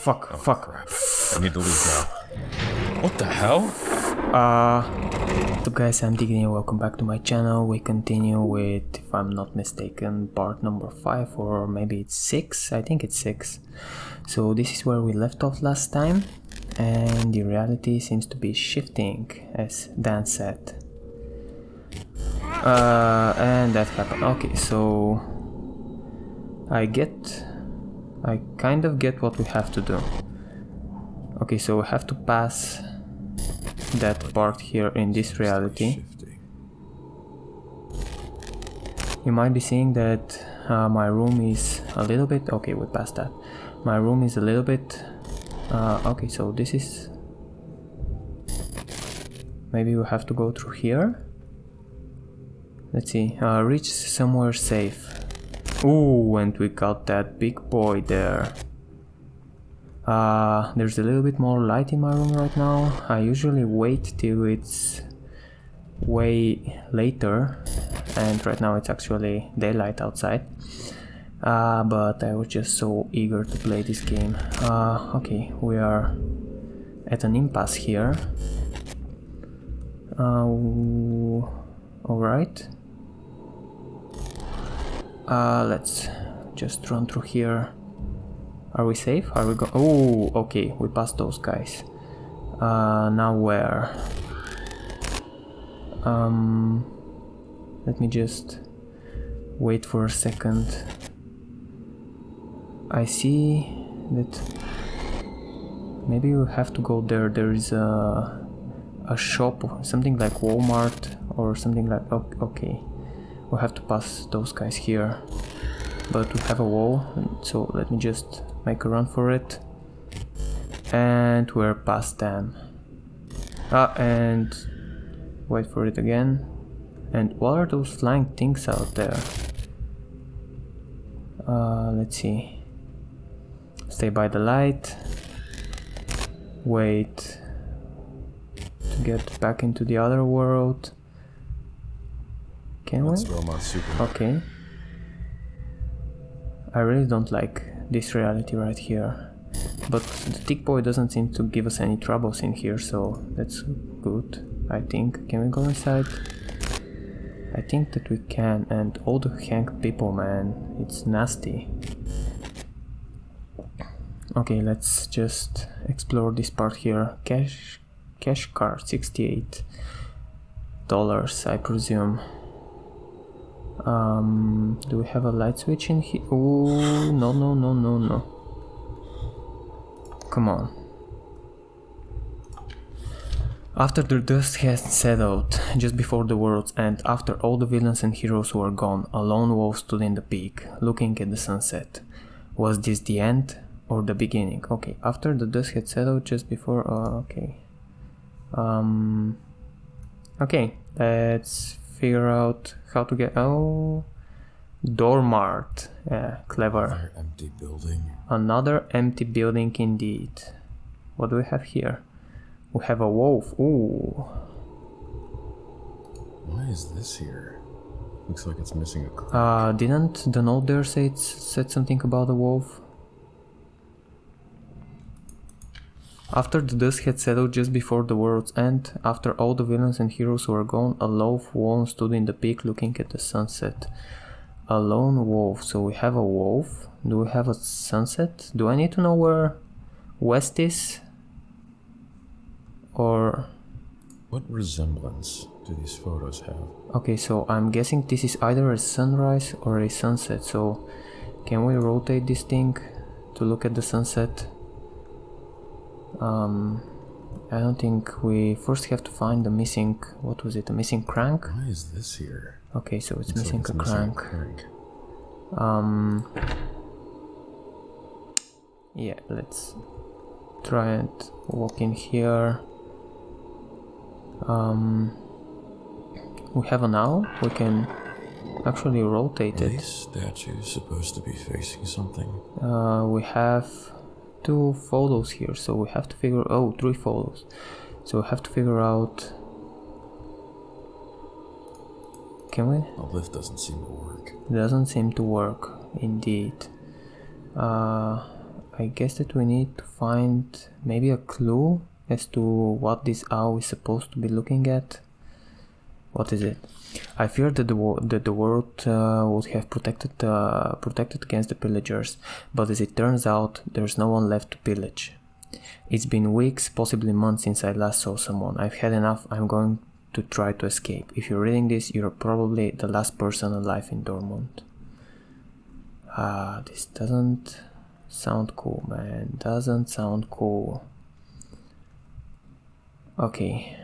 fuck, Oh, fuck. Crap. I need to leave now. What the hell? So guys, I'm DiGeDi and welcome back to my channel. We continue with, if I'm not mistaken, part number 5 or maybe it's 6. I think it's 6. So this is where we left off last time, and the reality seems to be shifting, as Dan said. And that happened. Okay, so I kind of get what we have to do. Okay, so we have to pass that part here in this reality. You might be seeing that my room is a little bit... Okay, we passed that. My room is a little bit... okay, so this is... Maybe we have to go through here. Let's see. Reach somewhere safe. Ooh, and we got that big boy there. There's a little bit more light in my room right now. I usually wait till it's way later, and right now it's actually daylight outside. But I was just so eager to play this game. Okay, we are at an impasse here. Alright. Let's just run through here. Are we safe? Are we Oh, okay, we passed those guys. Now where? Let me just wait for a second. I see that maybe we have to go there. There is a shop, something like Walmart or something like... Okay, we have to pass those guys here. But we have a wall, so let me just make a run for it. And we're past them. And wait for it again. And what are those flying things out there? Let's see. Stay by the light. Wait to get back into the other world. Can we? Okay. I really don't like this reality right here, but the tick boy doesn't seem to give us any troubles in here, so that's good, I think. Can we go inside? I think that we can, and all the hanged people, man, it's nasty. Okay, let's just explore this part here. Cash card, $68, I presume. Do we have a light switch in here? Oh, no. Come on. After the dust has settled, just before the world's end, after all the villains and heroes were gone, a lone wolf stood in the peak, looking at the sunset. Was this the end or the beginning? Okay, after the dust had settled, just before... okay. Okay, let's figure out how to get... Oh, Dormont. Yeah, clever. Another empty building. Another empty building indeed. What do we have here? We have a wolf. Ooh. Why is this here? Looks like it's missing a crack. Didn't the note there said something about a wolf? After the dust had settled just before the world's end, after all the villains and heroes were gone, a lone wolf stood in the peak looking at the sunset. A lone wolf, so we have a wolf. Do we have a sunset? Do I need to know where west is? Or... What resemblance do these photos have? Okay, so I'm guessing this is either a sunrise or a sunset, so can we rotate this thing to look at the sunset? I don't think we first have to find the missing... What was it? A missing crank? Why is this here? Okay, so it's Looks missing like a crank. Yeah, let's try and walk in here. We have an owl. We can actually rotate it. This statue is supposed to be facing something. We have 2 photos here, so we have to figure... Oh, 3 photos. So we have to figure out... Can we? The lift doesn't seem to work. Doesn't seem to work, indeed. I I guess that we need to find maybe a clue as to what this owl is supposed to be looking at. What is it? I feared that the world would have protected against the pillagers, but as it turns out, there's no one left to pillage. It's been weeks, possibly months since I last saw someone. I've had enough. I'm going to try to escape. If you're reading this, you're probably the last person alive in Dormont. This doesn't sound cool, man. Doesn't sound cool. Okay.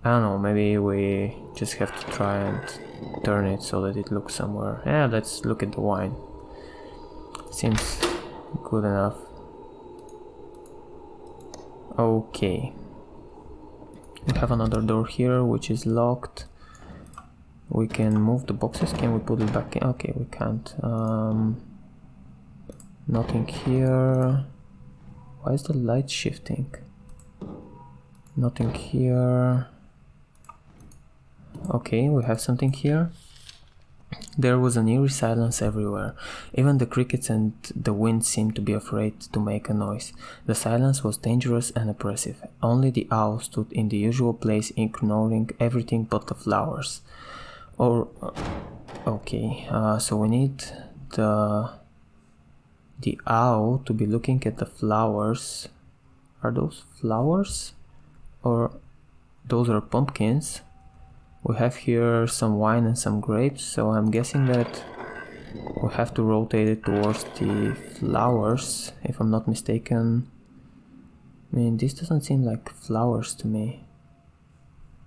I don't know, maybe we just have to try and turn it so that it looks somewhere. Yeah, let's look at the wine. Seems good enough. Okay. We have another door here which is locked. We can move the boxes. Can we put it back in? Okay, we can't. Nothing here. Why is the light shifting? Nothing here. Okay, we have something here. There was an eerie silence everywhere. Even the crickets and the wind seemed to be afraid to make a noise. The silence was dangerous and oppressive. Only the owl stood in the usual place, ignoring everything but the flowers. Okay, so we need the owl to be looking at the flowers. Are those flowers? Or those are pumpkins? We have here some wine and some grapes, so I'm guessing that we have to rotate it towards the flowers, if I'm not mistaken. I mean, this doesn't seem like flowers to me.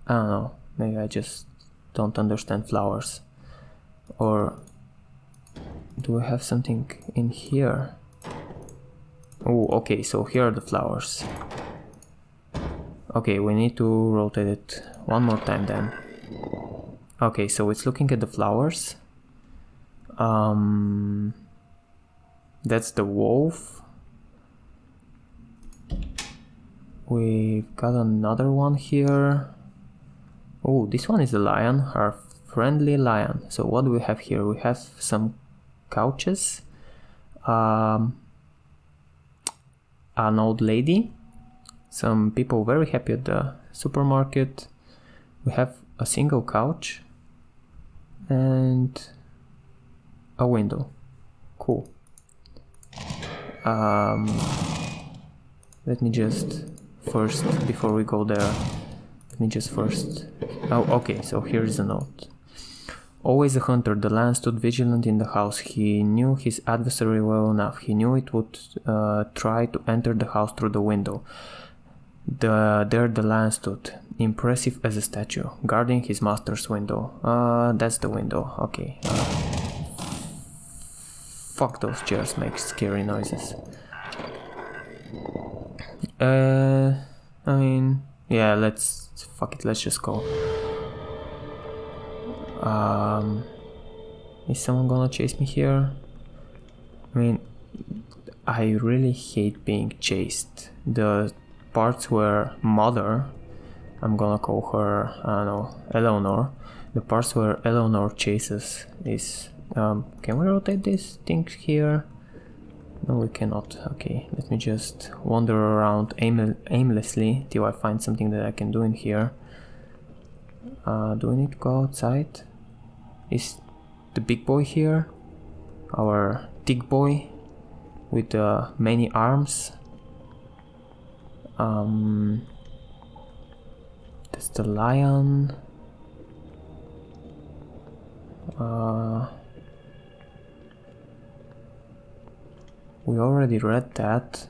I don't know, maybe I just don't understand flowers. Or do we have something in here? Oh, okay, so here are the flowers. Okay, we need to rotate it one more time then. Okay, so it's looking at the flowers. That's the wolf. We've got another one here. Oh, this one is the lion, our friendly lion. So what do we have here? We have some couches. An old lady. Some people very happy at the supermarket. We have a single couch and a window. Cool. Let me just first, before we go there, oh, okay, so here is a note. Always a hunter, the lion stood vigilant in the house. He knew his adversary well enough. He knew it would try to enter the house through the window. There the lion stood, impressive as a statue, guarding his master's window. That's the window, okay. Fuck, those chairs make scary noises. I mean, yeah, fuck it, let's just go. Is someone gonna chase me here? I mean, I really hate being chased. The parts where Mother, I'm gonna call her, I don't know, Eleanor. The parts where Eleanor chases is... can we rotate this thing here? No, we cannot. Okay, let me just wander around aimlessly till I find something that I can do in here. Do we need to go outside? Is the big boy here? Our thick boy with many arms? That's the lion. We already read that.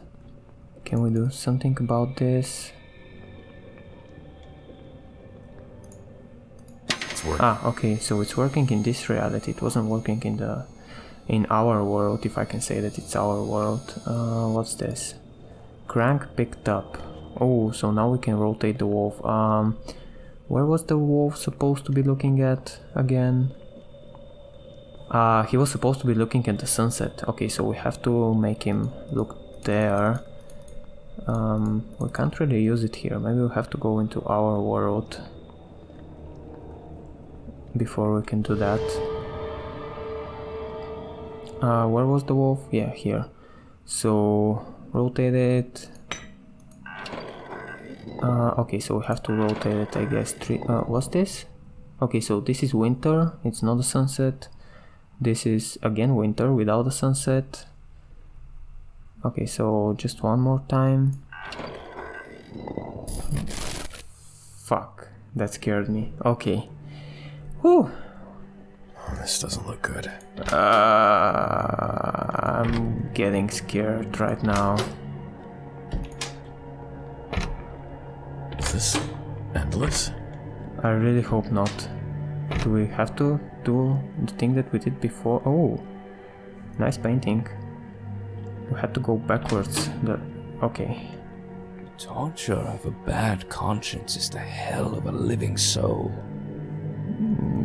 Can we do something about this? It's working. Ah, okay, so it's working in this reality. It wasn't working in our world, if I can say that it's our world. What's this? Crank picked up. Oh, so now we can rotate the wolf. Where was the wolf supposed to be looking at again? He was supposed to be looking at the sunset. Okay, so we have to make him look there. We can't really use it here. Maybe we'll have to go into our world before we can do that. Where was the wolf? Yeah, here. So rotate it. Okay, so we have to rotate it, I guess. What's this? Okay, so this is winter. It's not a sunset. This is again winter without a sunset. Okay, so just one more time. Fuck, that scared me. Okay. Whew. Oh, this doesn't look good. I'm getting scared right now. Is this endless? I really hope not. Do we have to do the thing that we did before? Oh, nice painting. We had to go backwards. Okay. Torture of a bad conscience is the hell of a living soul.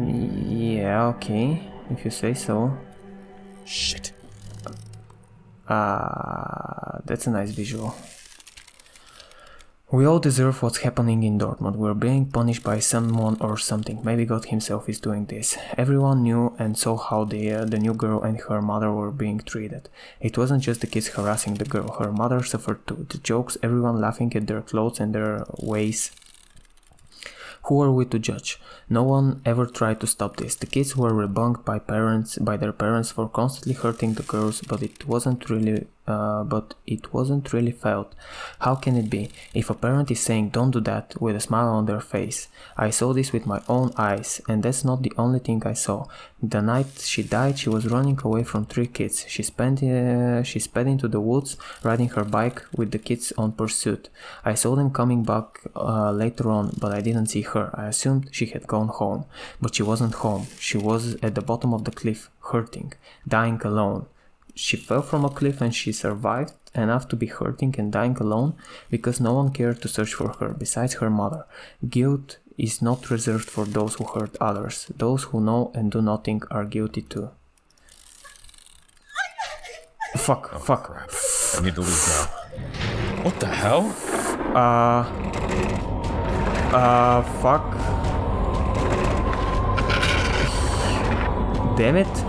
Yeah, okay. If you say so. Shit. That's a nice visual. We all deserve what's happening in Dormont. We're being punished by someone or something. Maybe God himself is doing this. Everyone knew and saw how the new girl and her mother were being treated. It wasn't just the kids harassing the girl. Her mother suffered too. The jokes, everyone laughing at their clothes and their ways. Who are we to judge? No one ever tried to stop this. The kids were rebunked by their parents for constantly hurting the girls, but it wasn't really felt. How can it be? If a parent is saying don't do that with a smile on their face. I saw this with my own eyes, and that's not the only thing I saw. The night she died, she was running away from 3 kids. She sped into the woods, riding her bike with the kids on pursuit. I saw them coming back later on, but I didn't see her. I assumed she had gone home, but she wasn't home. She was at the bottom of the cliff, hurting, dying alone. She fell from a cliff and she survived enough to be hurting and dying alone because no one cared to search for her besides her mother. Guilt is not reserved for those who hurt others. Those who know and do nothing are guilty too. Fuck. Crap. I need to leave now. What the hell? Fuck. Damn it.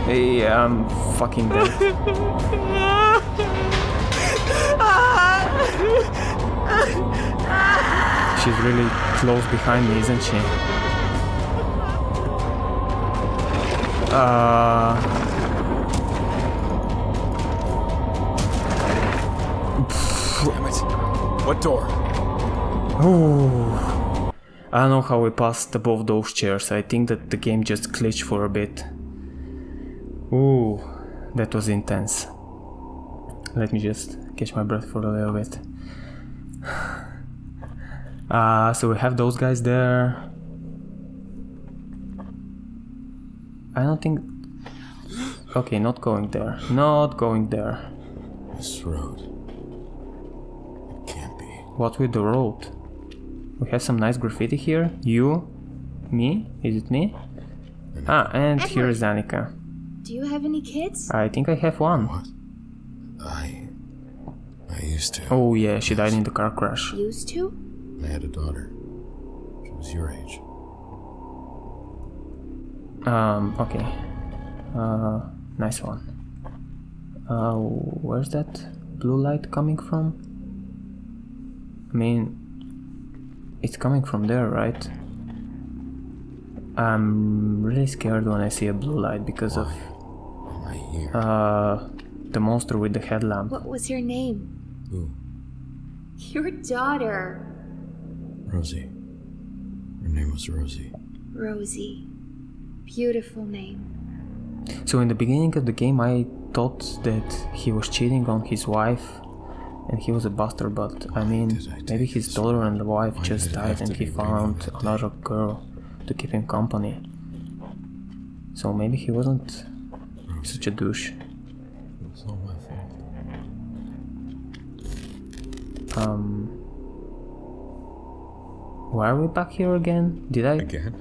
Hey, I'm fucking dead. She's really close behind me, isn't she? Damn it. What door? Ooh. I don't know how we passed above those chairs. I think that the game just glitched for a bit. Ooh, that was intense. Let me just catch my breath for a little bit. So we have those guys there. I don't think... Okay, not going there. Not going there. This road. It can't be. What with the road? We have some nice graffiti here. You? Me? Is it me? And here is Annika. Do you have any kids? I think I have one. What? I used to. Oh yeah, she died in the car crash. Used to? I had a daughter. She was your age. Okay. Nice one. Where's that blue light coming from? I mean, it's coming from there, right? I'm really scared when I see a blue light because of My ear. the monster with the headlamp. What was your name? Who? Your daughter. Rosie. Her name was Rosie. Rosie. Beautiful name. So in the beginning of the game I thought that he was cheating on his wife and he was a bastard, but I mean, maybe his daughter and the wife just died and he found another girl to keep him company. So maybe he wasn't such a douche. It was all my fault. Why are we back here again? Did I... Again?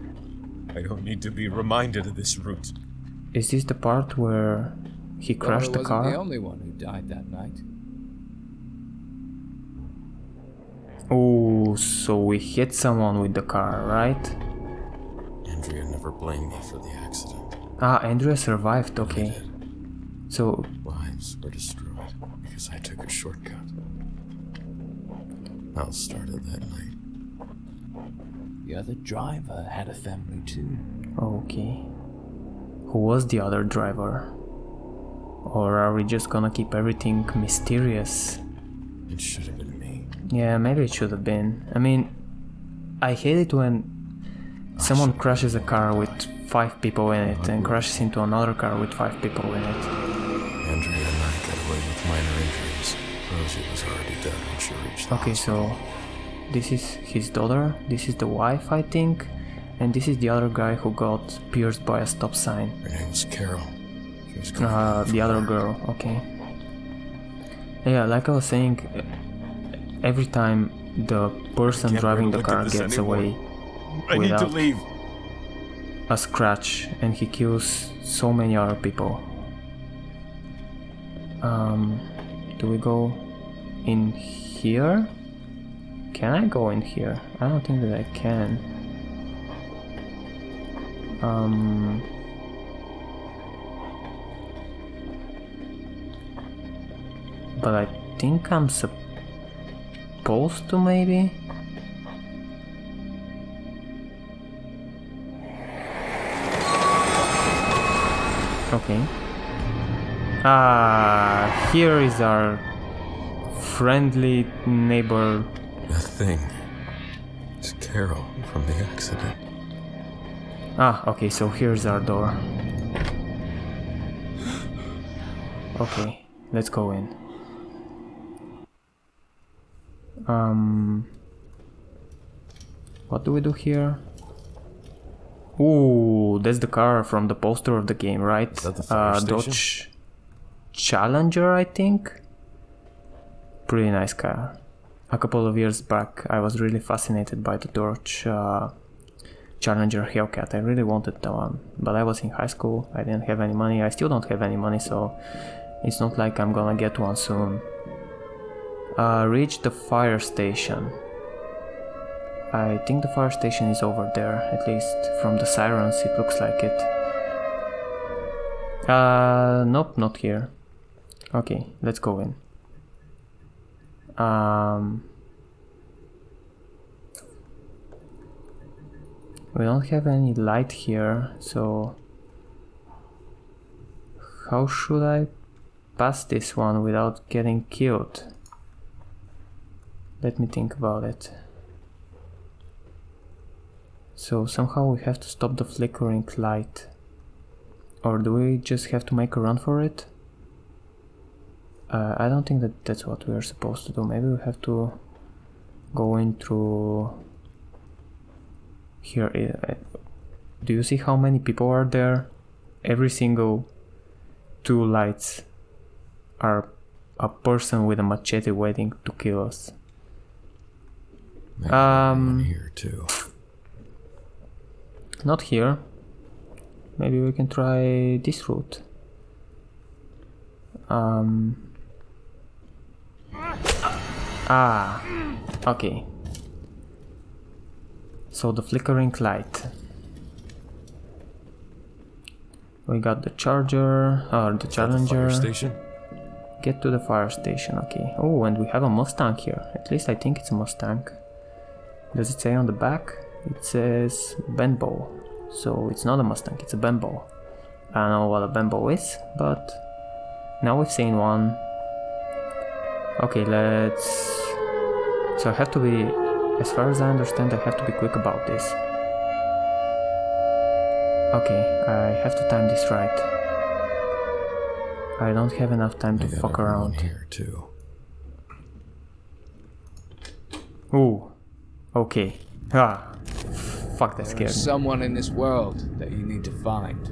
I don't need to be reminded of this route. Is this the part where he crashed the wasn't car? the only one who died that night. Oh, so we hit someone with the car, right? Andrea never blamed me for the accident. Ah, Andrea survived, okay. So, Lives were destroyed because I took a shortcut. I'll start it that night. The other driver had a family too. okay. Who was the other driver? Or are we just gonna keep everything mysterious? It should have been me. Yeah, maybe it should have been. I mean, I hate it when someone crashes a car with 5 people in it and crashes into another car with 5 people in it. Andrea and I got away with minor injuries. Rosie was already dead when she reached the Okay, hospital. so this is his daughter, this is the wife, I think, and this is the other guy who got pierced by a stop sign. Her name was Carol. She was coming The other girl, okay. Yeah, like I was saying, every time the person driving the car gets away without leave. a scratch and he kills so many other people. Do we go in here? Can I go in here? I don't think that I can. But I think I'm supposed to, maybe? Okay. Here is our friendly neighbor. That thing is Carol from the accident. Okay, so here's our door. Okay, let's go in. What do we do here? Ooh, that's the car from the poster of the game, right? Is that the fire station? Dodge Challenger, I think. Pretty nice car. A couple of years back, I was really fascinated by the Dodge Challenger Hellcat. I really wanted that one, but I was in high school. I didn't have any money. I still don't have any money, so it's not like I'm gonna get one soon. Reach the fire station. I think the fire station is over there, at least from the sirens it looks like it. Nope, not here. Okay, let's go in. We don't have any light here, so how should I pass this one without getting killed? Let me think about it. So somehow we have to stop the flickering light. Or do we just have to make a run for it? I don't think that that's what we're supposed to do. Maybe we have to go in through here. Do you see how many people are there? Every single 2 lights are a person with a machete waiting to kill us. Maybe one here too. Not here. Maybe we can try this route. Okay. So the flickering light. We got the charger, or the Challenger. Fire station? Get to the fire station, okay. Oh, and we have a Mustang here. At least I think it's a Mustang. Does it say on the back? It says Benbow. So it's not a Mustang, it's a Benbow. I don't know what a Benbow is, but now we've seen one. Okay, let's... So I have to be... As far as I understand, I have to be quick about this. Okay, I have to time this right. I don't have enough time to fuck around. Here too. Ooh. Okay. Fuck, that scared me. There's someone in this world that you need to find.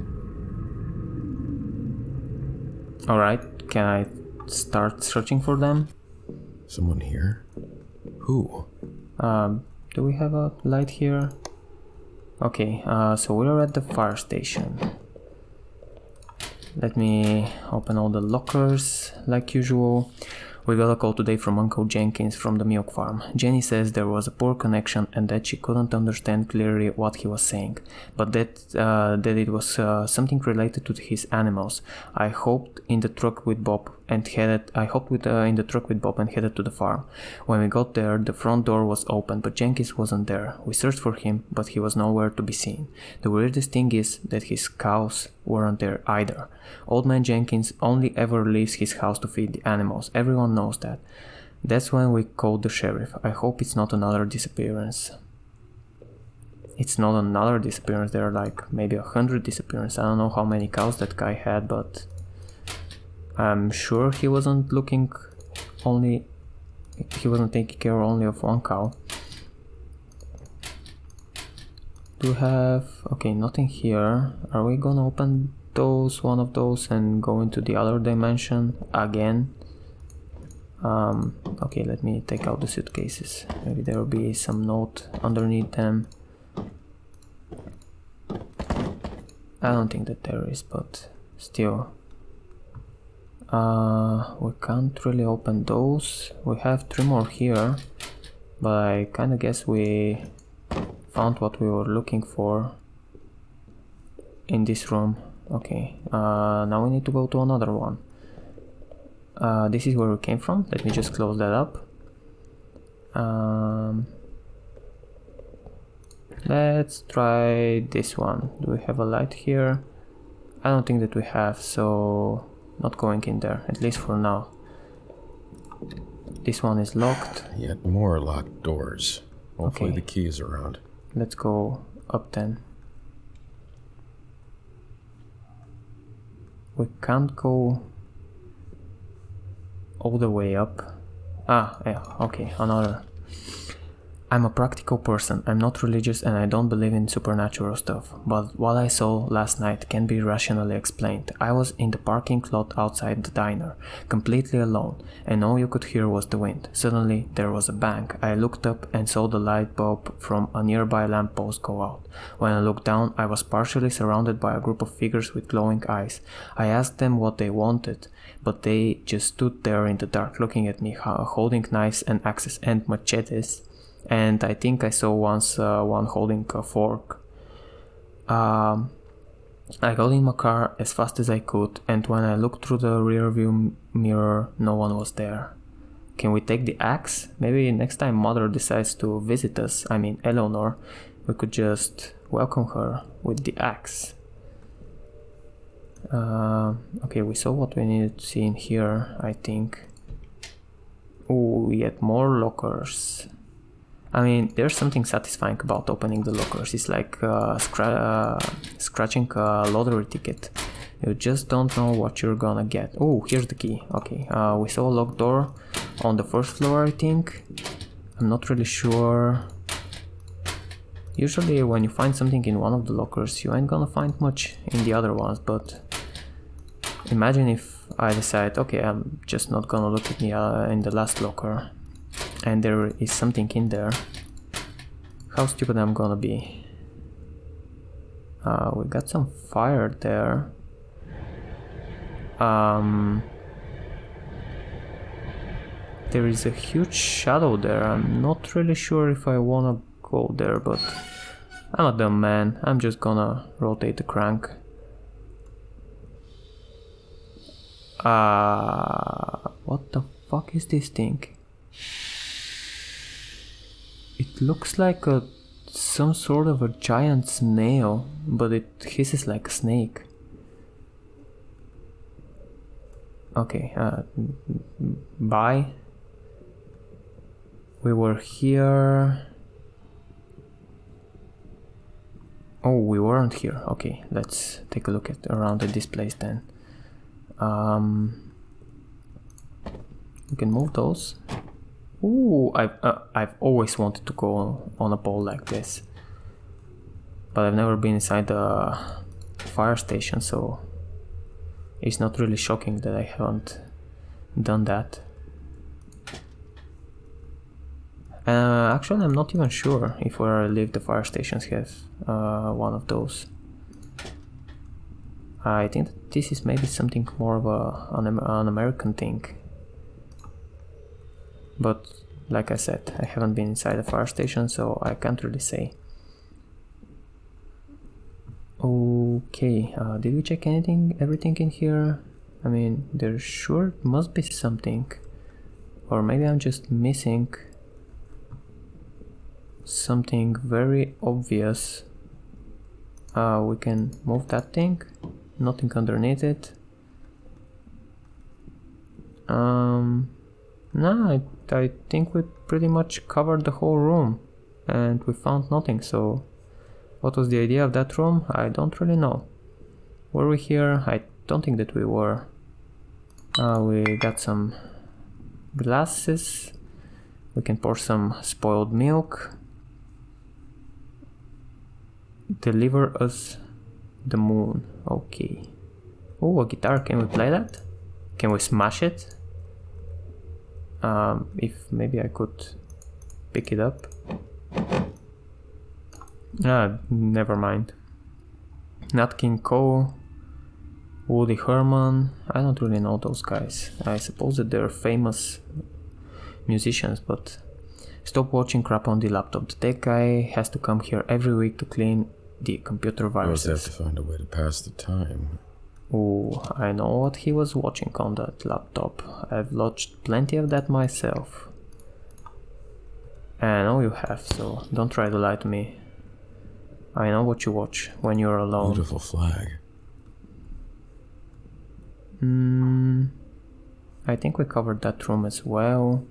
Alright, can I start searching for them? Someone here? Who? Do we have a light here? Okay, so we're at the fire station. Let me open all the lockers like usual. We got a call today from Uncle Jenkins from the milk farm. Jenny says there was a poor connection and that she couldn't understand clearly what he was saying, but that it was something related to his animals. I hopped in the truck with Bob and headed to the farm. When we got there, the front door was open, but Jenkins wasn't there. We searched for him, but he was nowhere to be seen. The weirdest thing is that his cows weren't there either. Old man Jenkins only ever leaves his house to feed the animals. Everyone knows that. That's when we called the sheriff. I hope it's not another disappearance. It's not another disappearance. There are like maybe 100 disappearances. I don't know how many cows that guy had, but I'm sure he wasn't taking care only of one cow. Do we have... okay, nothing here. Are we gonna open one of those and go into the other dimension again? Okay, let me take out the suitcases. Maybe there will be some note underneath them. I don't think that there is, but still. We can't really open those. We have 3 more here, but I kinda guess we found what we were looking for in this room. Okay, now we need to go to another one. This is where we came from. Let me just close that up. Let's try this one. Do we have a light here? I don't think that we have, so not going in there, at least for now. This one is locked. Yet more locked doors. Hopefully Okay. the key is around. Let's go up then. We can't go all the way up. Ah, yeah, okay, another. I'm a practical person. I'm not religious and I don't believe in supernatural stuff, but what I saw last night can be rationally explained. I was in the parking lot outside the diner, completely alone, and all you could hear was the wind. Suddenly, there was a bang. I looked up and saw the light bulb from a nearby lamppost go out. When I looked down, I was partially surrounded by a group of figures with glowing eyes. I asked them what they wanted, but they just stood there in the dark looking at me, holding knives and axes and machetes. And I think I saw once one holding a fork. I got in my car as fast as I could, and when I looked through the rear view mirror, no one was there. Can we take the axe? Maybe next time Mother decides to visit us, I mean Eleanor, we could just welcome her with the axe. Okay, we saw what we needed to see in here, I think. Oh, yet more lockers. I mean, there's something satisfying about opening the lockers. It's like scratching a lottery ticket. You just don't know what you're gonna get. Oh, here's the key. Okay, we saw a locked door on the first floor, I think. I'm not really sure. Usually when you find something in one of the lockers, you ain't gonna find much in the other ones, but imagine if I decide, okay, I'm just not gonna look at in the last locker, and there is something in there. How stupid I'm gonna be. We got some fire there. There is a huge shadow there. I'm not really sure if I wanna go there, but I'm a dumb man. I'm just gonna rotate the crank. What the fuck is this thing? It looks like some sort of a giant snail, but it hisses like a snake. Okay, bye. We were here. Oh, we weren't here. Okay, let's take a look around at this place then. We can move those. Ooh, I've always wanted to go on a pole like this, but I've never been inside the fire station, so it's not really shocking that I haven't done that. Actually, I'm not even sure if where I live the fire stations have one of those. I think that this is maybe something more of an American thing. But like I said, I haven't been inside the fire station, so I can't really say. Okay, did we check everything in here? I mean, there sure must be something. Or maybe I'm just missing something very obvious. We can move that thing. Nothing underneath it. No, I think we pretty much covered the whole room and we found nothing, so what was the idea of that room? I don't really know. Were we here? I don't think that we were. We got some glasses. We can pour some spoiled milk. Deliver us the moon. Okay. Oh, a guitar. Can we play that? Can we smash it? If maybe I could pick it up. Never mind. Nat King Cole, Woody Herman. I don't really know those guys. I suppose that they're famous musicians, but stop watching crap on the laptop. The tech guy has to come here every week to clean the computer viruses. I always have to find a way to pass the time. Oh, I know what he was watching on that laptop. I've watched plenty of that myself. I know you have, so don't try to lie to me. I know what you watch when you're alone. Beautiful flag. I think we covered that room as well.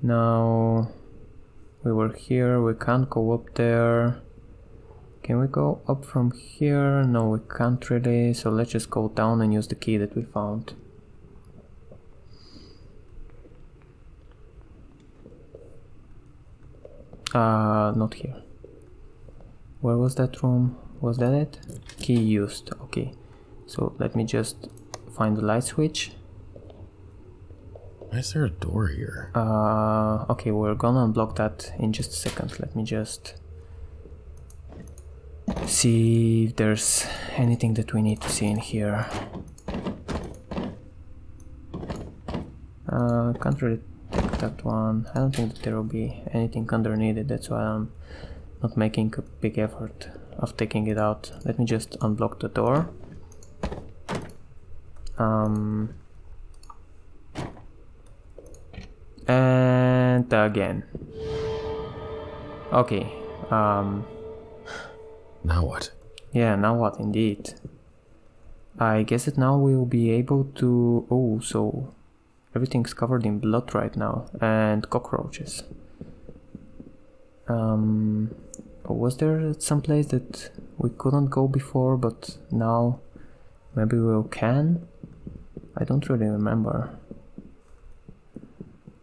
Now, we were here, we can't go up there. Can we go up from here? No, we can't really, so let's just go down and use the key that we found. Not here. Where was that room? Was that it? Key used. Okay. So let me just find the light switch. Why is there a door here? Okay, we're gonna unblock that in just a second. Let me just see if there's anything that we need to see in here. Can't really take that one. I don't think that there will be anything underneath it. That's why I'm not making a big effort of taking it out. Let me just unblock the door. And again. Okay. Now what? Yeah, now what indeed. I guess that now we'll be able to... Oh, so everything's covered in blood right now. And cockroaches. Was there some place that we couldn't go before, but now maybe we can? I don't really remember.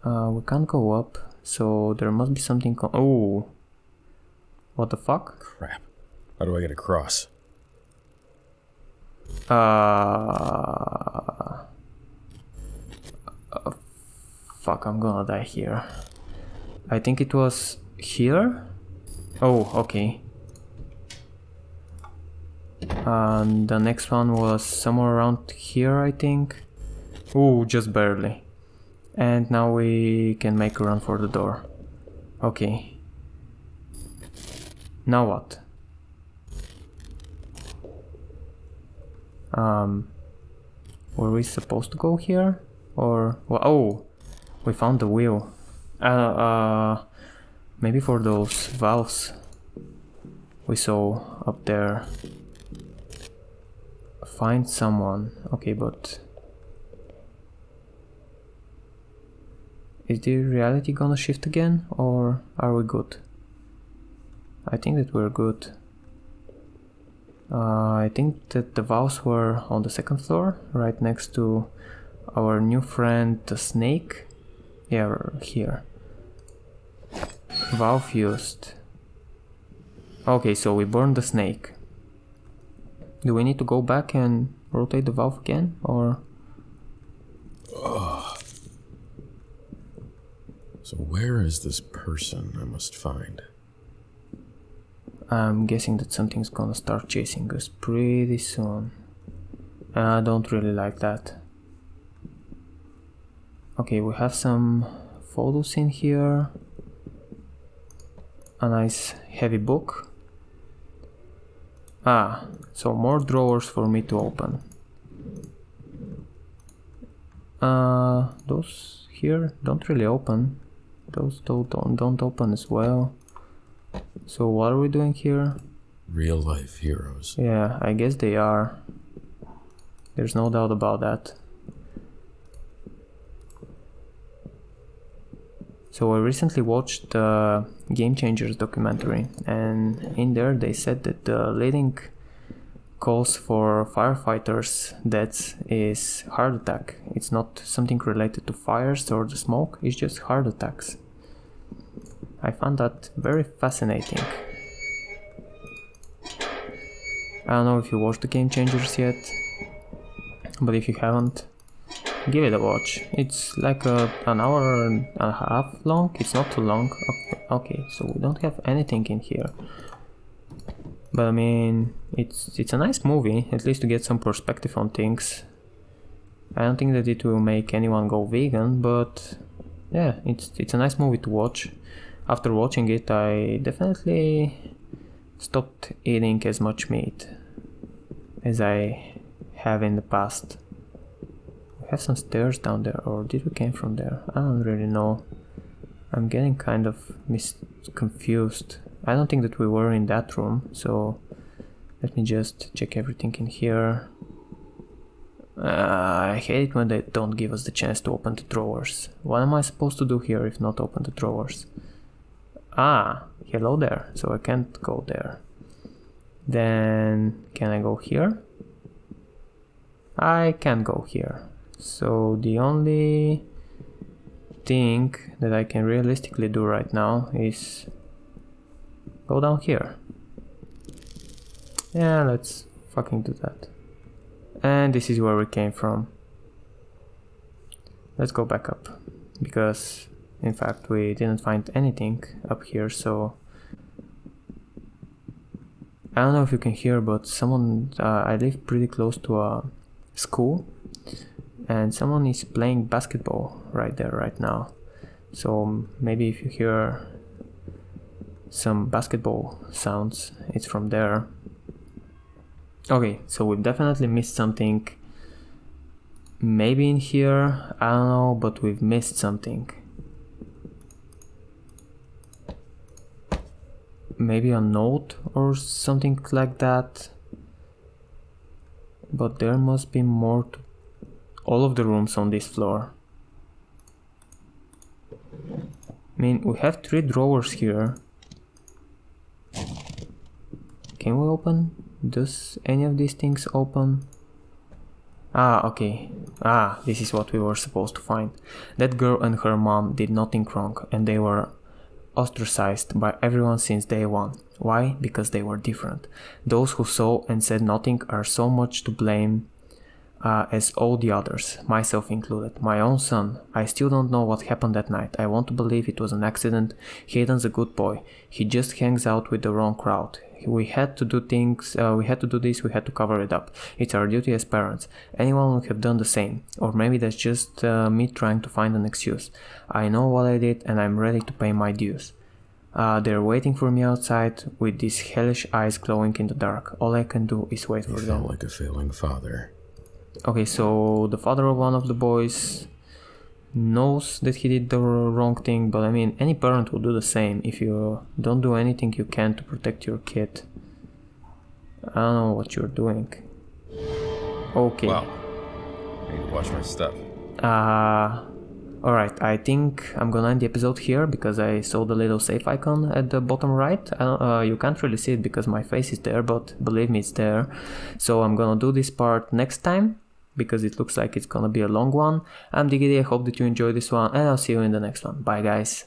We can't go up, so there must be something... Oh! What the fuck? Crap. How do I get across? Fuck, I'm gonna die here. I think it was here? Oh, okay. And the next one was somewhere around here, I think. Oh, just barely. And now we can make a run for the door. Okay. Now what? Were we supposed to go here? Or... Well, oh! We found the wheel. Maybe for those valves we saw up there. Find someone. Okay, but... Is the reality gonna shift again? Or are we good? I think that we're good. I think that the valves were on the second floor, right next to our new friend the snake. Yeah, here. Valve used. Okay, so we burned the snake. Do we need to go back and rotate the valve again, or? So where is this person I must find? I'm guessing that something's gonna start chasing us pretty soon. I don't really like that. Okay, we have some photos in here. A nice heavy book. Ah, so more drawers for me to open. Those here don't really open. Those don't open as well. So what are we doing here? Real life heroes. Yeah, I guess they are. There's no doubt about that. So I recently watched the Game Changers documentary, and in there they said that the leading cause for firefighters' deaths is heart attack. It's not something related to fires or the smoke, it's just heart attacks. I found that very fascinating. I don't know if you watched the Game Changers yet, but if you haven't, give it a watch. It's like an hour and a half long. It's not too long. Okay, so we don't have anything in here. But I mean, it's a nice movie, at least to get some perspective on things. I don't think that it will make anyone go vegan, but yeah, it's a nice movie to watch. After watching it, I definitely stopped eating as much meat as I have in the past. We have some stairs down there, or did we came from there? I don't really know. I'm getting kind of confused. I don't think that we were in that room, so let me just check everything in here. I hate it when they don't give us the chance to open the drawers. What am I supposed to do here if not open the drawers? Ah, hello there, so I can't go there. Then, can I go here? I can't go here. So the only thing that I can realistically do right now is go down here. Yeah, let's fucking do that. And this is where we came from. Let's go back up, because in fact we didn't find anything up here, so I don't know if you can hear, but someone, I live pretty close to a school, and someone is playing basketball right there right now. So maybe if you hear some basketball sounds, it's from there. Okay, so we've definitely missed something. Maybe in here, I don't know, but we've missed something. Maybe a note or something like that. But there must be more to all of the rooms on this floor. I mean, we have 3 drawers here. Can we open? Does any of these things open? Ah, okay. Ah, this is what we were supposed to find. That girl and her mom did nothing wrong, and they were ostracized by everyone since day one. Why? Because they were different. Those who saw and said nothing are so much to blame as all the others, myself included. My own son. I still don't know what happened that night. I want to believe it was an accident. Hayden's a good boy. He just hangs out with the wrong crowd. We had to do things, we had to cover it up. It's our duty as parents. Anyone would have done the same. Or maybe that's just me trying to find an excuse. I know what I did and I'm ready to pay my dues. They're waiting for me outside with these hellish eyes glowing in the dark. All I can do is wait for them. You felt like a failing father. Okay, so the father of one of the boys knows that he did the wrong thing, but I mean, any parent will do the same if you don't do anything you can to protect your kid. I don't know what you're doing. Okay. Wow. I need to watch my step. Alright, I think I'm gonna end the episode here because I saw the little save icon at the bottom right. You can't really see it because my face is there, but believe me, it's there. So I'm gonna do this part next time, because it looks like it's gonna be a long one. I'm DiGeDi, I hope that you enjoyed this one, and I'll see you in the next one. Bye guys.